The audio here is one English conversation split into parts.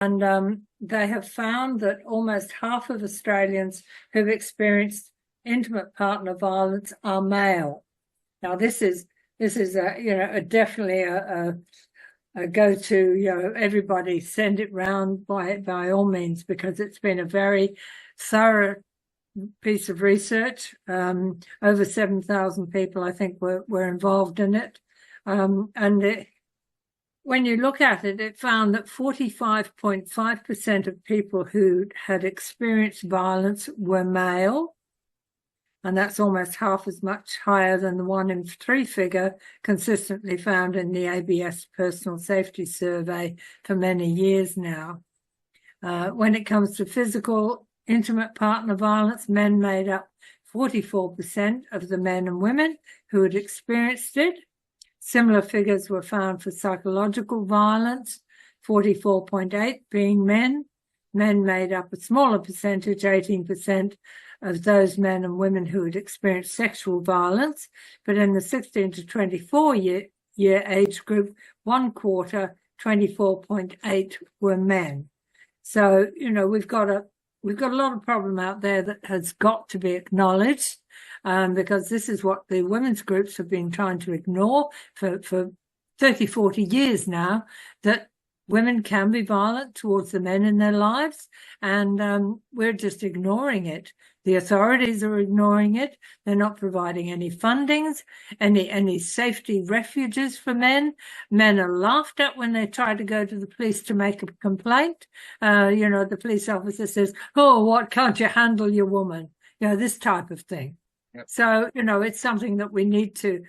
And they have found that almost half of Australians who've experienced intimate partner violence are male. Now, this is definitely a go-to. Everybody send it round by all means, because it's been a very thorough piece of research. Over 7,000 people, I think, were involved in it, when you look at it, it found that 45.5% of people who had experienced violence were male, and that's almost half as much higher than the 1 in 3 figure consistently found in the ABS Personal Safety Survey for many years now. When it comes to physical, intimate partner violence, men made up 44% of the men and women who had experienced it. Similar figures were found for psychological violence, 44.8 being men. Men made up a smaller percentage, 18%, of those men and women who had experienced sexual violence. But in the 16 to 24 year age group, 1/4, 24.8, were men. So, we've got a lot of problem out there that has got to be acknowledged. Because this is what the women's groups have been trying to ignore for 30, 40 years now, that women can be violent towards the men in their lives, and we're just ignoring it. The authorities are ignoring it. They're not providing any fundings, any safety refuges for men. Men are laughed at when they try to go to the police to make a complaint. The police officer says, "Oh, what, can't you handle your woman?" This type of thing. Yep. So, it's something that we need to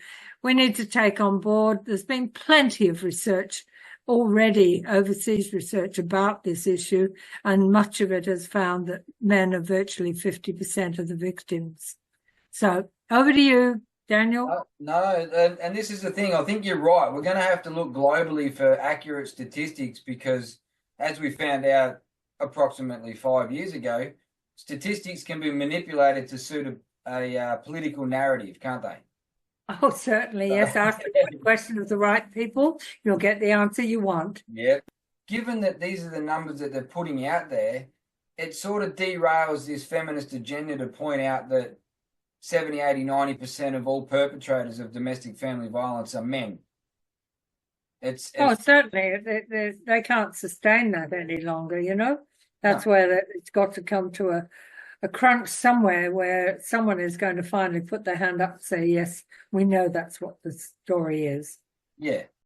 take on board. There's been plenty of research already, overseas research about this issue, and much of it has found that men are virtually 50% of the victims. So over to you, Daniel. No, and this is the thing. I think you're right. We're going to have to look globally for accurate statistics, because as we found out approximately 5 years ago, statistics can be manipulated to suit a political narrative, can't they? Oh, certainly, yes. Ask the question of the right people, you'll get the answer you want. Yeah. Given that these are the numbers that they're putting out there, it sort of derails this feminist agenda to point out that 70, 80, 90% of all perpetrators of domestic family violence are men. Certainly. They can't sustain that any longer, That's where it's got to come to a crunch somewhere, where someone is going to finally put their hand up and say, yes, we know that's what the story is. Yeah.